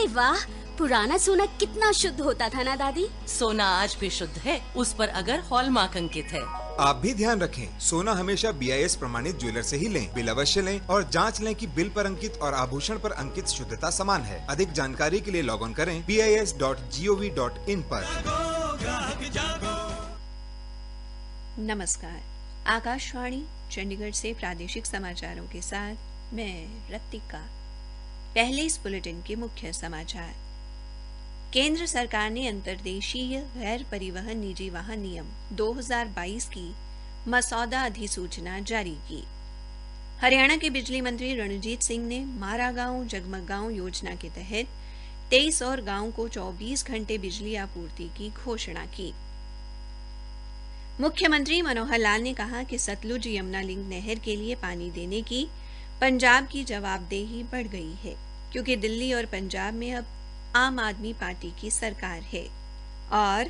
वाह, पुराना सोना कितना शुद्ध होता था ना दादी। सोना आज भी शुद्ध है, उस पर अगर हॉलमार्क अंकित है। आप भी ध्यान रखें, सोना हमेशा BIS प्रमाणित ज्वेलर से ही लें। बिल अवश्य लें और जांच लें कि बिल पर अंकित और आभूषण पर अंकित शुद्धता समान है। अधिक जानकारी के लिए लॉग ऑन करें BIS.gov.in पर। नमस्कार, आकाशवाणी चंडीगढ़ से प्रादेशिक समाचारों के साथ मैं रत्तिका। पहले इस बुलेटिन के मुख्य समाचार। केंद्र सरकार ने अंतर्देशीय गैर परिवहन निजी वाहन नियम 2022 की मसौदा अधिसूचना जारी की। हरियाणा के बिजली मंत्री रणजीत सिंह ने मारा गांव जगमग गांव योजना के तहत 23 और गांवों को 24 घंटे बिजली आपूर्ति की घोषणा की। मुख्यमंत्री मनोहर लाल ने कहा कि सतलुज यमुना लिंक नहर के लिए पानी देने की पंजाब की जवाबदेही बढ़ गई है, क्योंकि दिल्ली और पंजाब में अब आम आदमी पार्टी की सरकार है। और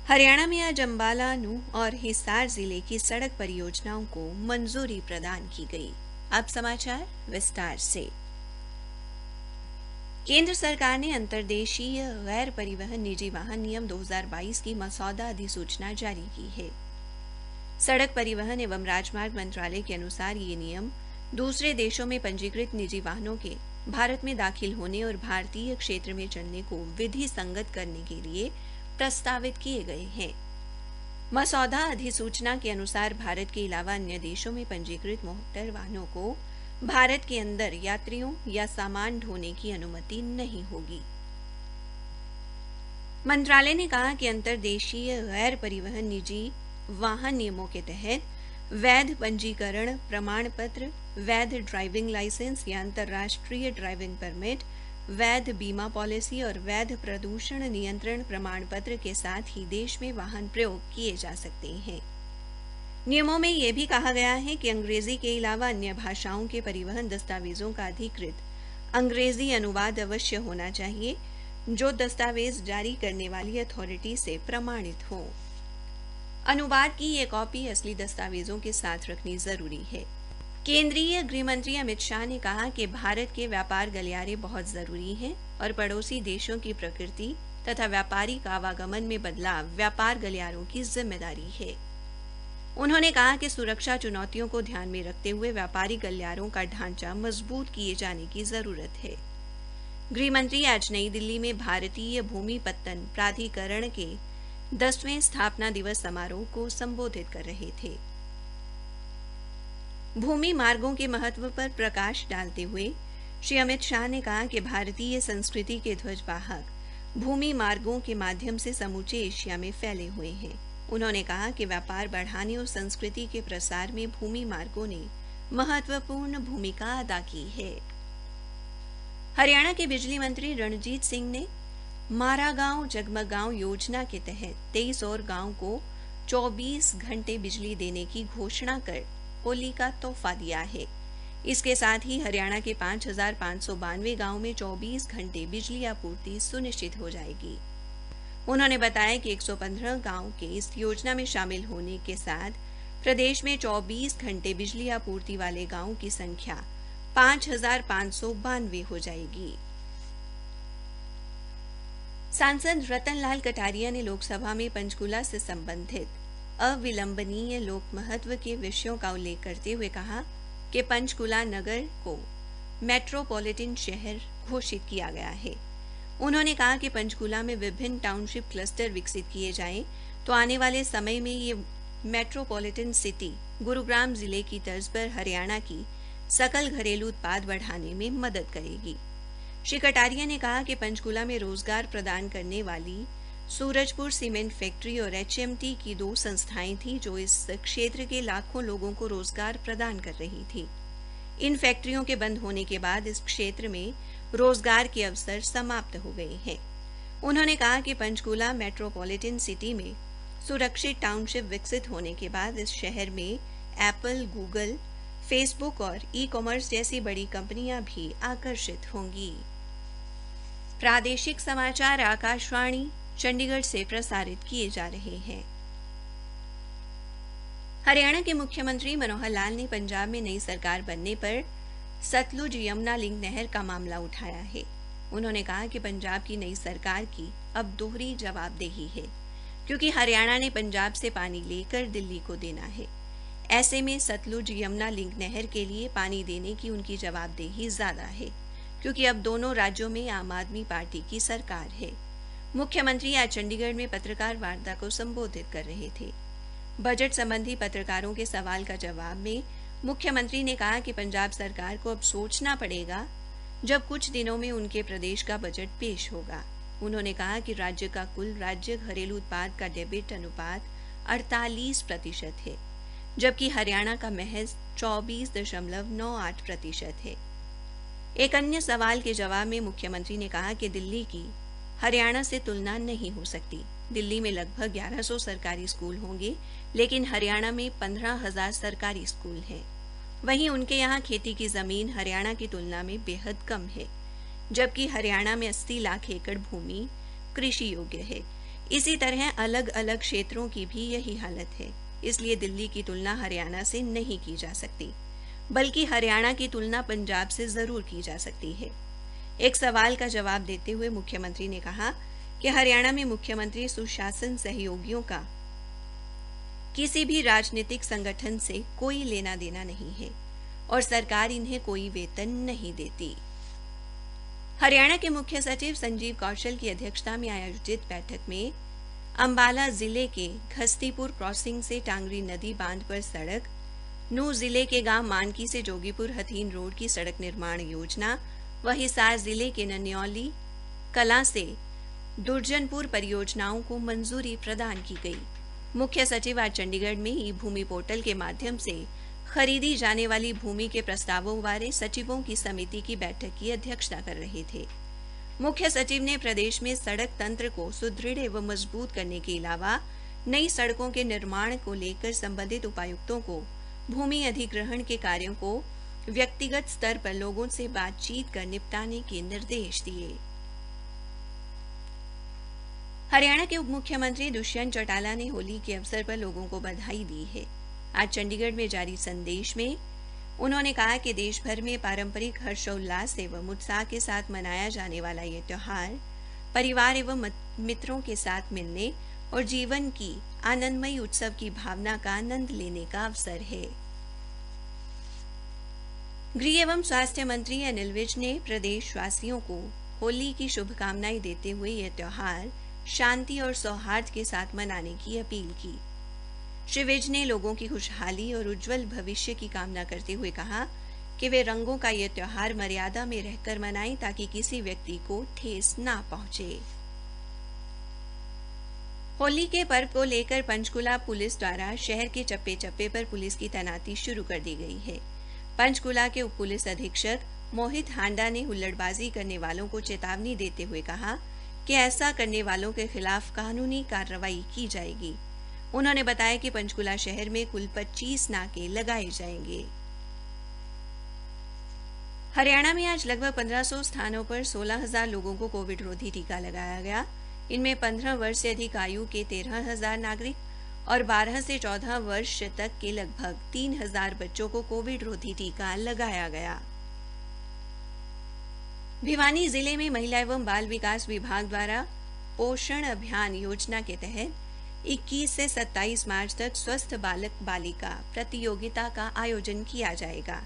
हरियाणा में आज अंबाला, नूंह और हिसार जिले की सड़क परियोजनाओं को मंजूरी प्रदान की गई। अब समाचार विस्तार से। केंद्र सरकार ने अंतर्देशीय गैर परिवहन निजी वाहन नियम 2022 की मसौदा अधिसूचना जारी की है। सड़क परिवहन एवं राजमार्ग मंत्रालय के अनुसार ये नियम दूसरे देशों में पंजीकृत निजी वाहनों के भारत में दाखिल होने और भारतीय क्षेत्र में चलने को विधि संगत करने के लिए प्रस्तावित किए गए हैं। मसौदा अधिसूचना के अनुसार भारत के अलावा अन्य देशों में पंजीकृत मोटर वाहनों को भारत के अंदर यात्रियों या सामान ढोने की अनुमति नहीं होगी। मंत्रालय ने कहा कि अंतर्देशीय गैर परिवहन निजी वाहन नियमों के तहत वैध पंजीकरण प्रमाण पत्र, वैध ड्राइविंग लाइसेंस या अंतर्राष्ट्रीय ड्राइविंग परमिट, वैध बीमा पॉलिसी और वैध प्रदूषण नियंत्रण प्रमाण पत्र के साथ ही देश में वाहन प्रयोग किए जा सकते हैं। नियमों में यह भी कहा गया है कि अंग्रेजी के अलावा अन्य भाषाओं के परिवहन दस्तावेजों का अधिकृत अंग्रेजी अनुवाद अवश्य होना चाहिए, जो दस्तावेज जारी करने वाली अथॉरिटी से प्रमाणित हो। अनुवाद की ये कॉपी असली दस्तावेजों के साथ रखनी जरूरी है। केंद्रीय गृह मंत्री अमित शाह ने कहा कि भारत के व्यापार गलियारे बहुत जरूरी हैं और पड़ोसी देशों की प्रकृति तथा व्यापारिक आवागमन में बदलाव व्यापार गलियारों की जिम्मेदारी है। उन्होंने कहा कि सुरक्षा चुनौतियों को ध्यान में रखते हुए व्यापारिक गलियारों का ढांचा मजबूत किए जाने की जरूरत है। गृह मंत्री आज नई दिल्ली में भारतीय भूमि पत्तन प्राधिकरण के 10वें स्थापना दिवस समारोह को संबोधित कर रहे थे। भूमि मार्गों के महत्व पर प्रकाश डालते हुए श्री अमित शाह ने कहा कि भारतीय संस्कृति के ध्वजवाहक भूमि मार्गों के माध्यम से समूचे एशिया में फैले हुए हैं। उन्होंने कहा कि व्यापार बढ़ाने और संस्कृति के प्रसार में भूमि मार्गों ने महत्वपूर्ण भूमिका अदा की है। हरियाणा के बिजली मंत्री रणजीत सिंह ने मारा गांव जगमग गांव योजना के तहत 23 और गांव को 24 घंटे बिजली देने की घोषणा कर होली का तोहफा दिया है। इसके साथ ही हरियाणा के 5,592 गांव में 24 घंटे बिजली आपूर्ति सुनिश्चित हो जाएगी। उन्होंने बताया कि 115 गांव के इस योजना में शामिल होने के साथ प्रदेश में 24 घंटे बिजली आपूर्ति वाले गांवों की संख्या 5,592 हो जाएगी। सांसद रतन लाल कटारिया ने लोकसभा में पंचकूला से संबंधित अविलंबनीय लोक महत्व के विषयों का उल्लेख करते हुए कहा कि पंचकूला नगर को मेट्रोपॉलिटन शहर घोषित किया गया है। उन्होंने कहा कि पंचकूला में विभिन्न टाउनशिप क्लस्टर विकसित किए जाएं तो आने वाले समय में ये मेट्रोपॉलिटन सिटी गुरुग्राम जिले की तर्ज पर हरियाणा की सकल घरेलू उत्पाद बढ़ाने में मदद करेगी। श्री कटारिया ने कहा कि पंचकूला में रोजगार प्रदान करने वाली सूरजपुर सीमेंट फैक्ट्री और HMT की 2 संस्थाएं थी, जो इस क्षेत्र के लाखों लोगों को रोजगार प्रदान कर रही थी। इन फैक्ट्रियों के बंद होने के बाद इस क्षेत्र में रोजगार के अवसर समाप्त हो गए हैं। उन्होंने कहा कि पंचकूला मेट्रोपॉलिटन सिटी में सुरक्षित टाउनशिप विकसित होने के बाद इस शहर में एप्पल, गूगल, फेसबुक और ई-कॉमर्स जैसी बड़ी कंपनियां भी आकर्षित होंगी। प्रादेशिक समाचार आकाशवाणी चंडीगढ़ से प्रसारित किए जा रहे हैं। हरियाणा के मुख्यमंत्री मनोहर लाल ने पंजाब में नई सरकार बनने पर सतलुज यमुना लिंक नहर का मामला उठाया है। उन्होंने कहा कि पंजाब की नई सरकार की अब दोहरी जवाबदेही है, क्योंकि हरियाणा ने पंजाब से पानी लेकर दिल्ली को देना है। ऐसे में सतलुज यमुना लिंक नहर के लिए पानी देने की उनकी जवाबदेही ज्यादा है, क्योंकि अब दोनों राज्यों में आम आदमी पार्टी की सरकार है। मुख्यमंत्री आज चंडीगढ़ में पत्रकार वार्ता को संबोधित कर रहे थे। बजट संबंधी पत्रकारों के सवाल का जवाब में मुख्यमंत्री ने कहा कि पंजाब सरकार को अब सोचना पड़ेगा जब कुछ दिनों में उनके प्रदेश का बजट पेश होगा। उन्होंने कहा कि राज्य का कुल राज्य घरेलू उत्पाद का डेबिट अनुपात 48% है, जबकि हरियाणा का महज 24.98% है। एक अन्य सवाल के जवाब में मुख्यमंत्री ने कहा कि दिल्ली की हरियाणा से तुलना नहीं हो सकती। दिल्ली में लगभग 1100 सरकारी स्कूल होंगे, लेकिन हरियाणा में 15,000 सरकारी स्कूल हैं। वहीं उनके यहाँ खेती की जमीन हरियाणा की तुलना में बेहद कम है, जबकि हरियाणा में 80 लाख एकड़ भूमि कृषि योग्य है। इसी तरह अलग अलग क्षेत्रों की भी यही हालत है। इसलिए दिल्ली की तुलना हरियाणा से नहीं की जा सकती, बल्कि हरियाणा की तुलना पंजाब से जरूर की जा सकती है। एक सवाल का जवाब देते हुए मुख्यमंत्री ने कहा कि हरियाणा में मुख्यमंत्री सुशासन सहयोगियों का किसी भी राजनीतिक संगठन से कोई लेना देना नहीं है और सरकार इन्हें कोई वेतन नहीं देती। हरियाणा के मुख्य सचिव संजीव कौशल की अध्यक्षता में आयोजित बैठक में अंबाला जिले के घस्तीपुर क्रॉसिंग से टांगरी नदी बांध पर सड़क, नूंह जिले के गांव मानकी से जोगीपुर हथीन रोड की सड़क निर्माण योजना व हिसार जिले के नन्यौली कलां से दुर्जनपुर परियोजनाओं को मंजूरी प्रदान की गई। मुख्य सचिव आज चंडीगढ़ में ई भूमि पोर्टल के माध्यम से खरीदी जाने वाली भूमि के प्रस्तावों बारे सचिवों की समिति की बैठक की अध्यक्षता कर रहे थे। मुख्य सचिव ने प्रदेश में सड़क तंत्र को सुदृढ़ एवं मजबूत करने के अलावा नई सड़कों के निर्माण को लेकर संबंधित उपायुक्तों को भूमि अधिग्रहण के कार्यों को व्यक्तिगत स्तर पर लोगों से बातचीत कर निपटाने के निर्देश दिए। हरियाणा के उप मुख्यमंत्री दुष्यंत चौटाला ने होली के अवसर पर लोगों को बधाई दी है। आज चंडीगढ़ में जारी संदेश में उन्होंने कहा कि देश भर में पारंपरिक हर्षोल्लास एवं उत्साह के साथ मनाया जाने वाला यह त्योहार परिवार एवं मित्रों के साथ मिलने और जीवन की आनंदमयी उत्सव की भावना का आनंद लेने का अवसर है। गृह एवं स्वास्थ्य मंत्री अनिल विज ने प्रदेशवासियों को होली की शुभकामनाएं देते हुए यह त्योहार शांति और सौहार्द के साथ मनाने की अपील की। श्री विज ने लोगों की खुशहाली और उज्जवल भविष्य की कामना करते हुए कहा कि वे रंगों का यह त्योहार मर्यादा में रहकर मनाएं ताकि किसी व्यक्ति को ठेस ना पहुंचे। होली के पर्व को लेकर पंचकुला पुलिस द्वारा शहर के चप्पे चप्पे पर पुलिस की तैनाती शुरू कर दी गई है। पंचकुला के उप पुलिस अधीक्षक मोहित हांडा ने हुल्लड़बाजी करने वालों को चेतावनी देते हुए कहा कि ऐसा करने वालों के खिलाफ कानूनी कार्रवाई की जाएगी। उन्होंने बताया कि पंचकुला शहर में कुल 25 नाके लगाए जाएंगे। हरियाणा में आज लगभग 1500 स्थानों पर 16,000 लोगों को कोविड रोधी टीका लगाया गया। इनमें 15 वर्ष से अधिक आयु के 13,000 नागरिक और 12 से 14 वर्ष तक के लगभग 3,000 बच्चों को कोविड रोधी टीका लगाया गया। भिवानी जिले में महिला एवं बाल विकास विभाग द्वारा पोषण अभियान योजना के तहत 21 से 27 मार्च तक स्वस्थ बालक बालिका प्रतियोगिता का आयोजन किया जाएगा।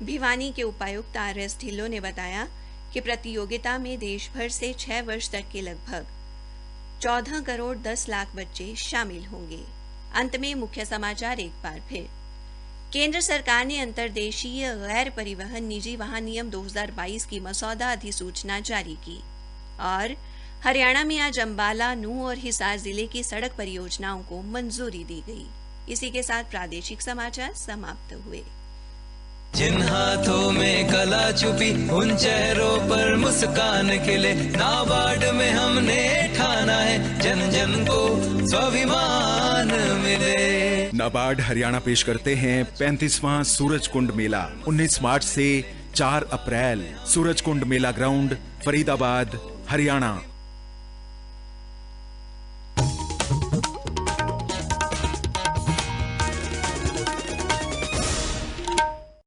भिवानी के उपायुक्त आर.एस. ढिल्लों ने बताया कि प्रतियोगिता में देश भर से 6 वर्ष तक के लगभग 14 करोड़ 10 लाख बच्चे शामिल होंगे। अंत में मुख्य समाचार एक बार फिर। केंद्र सरकार ने अंतर्देशीय गैर परिवहन निजी वाहन नियम 2022 की मसौदा अधिसूचना जारी की और हरियाणा में आज अंबाला, नूंह और हिसार जिले की सड़क परियोजनाओं को मंजूरी दी गई। इसी के साथ प्रादेशिक समाचार समाप्त हुए। जिन हाथों में कला छुपी उन चेहरों पर मुस्कान खिले, नाबार्ड में हमने ठाना है जन जन को स्वाभिमान मिले। नाबार्ड हरियाणा पेश करते हैं 35वां सूरजकुंड मेला 19 मार्च से 4 अप्रैल। सूरजकुंड मेला ग्राउंड, फरीदाबाद, हरियाणा।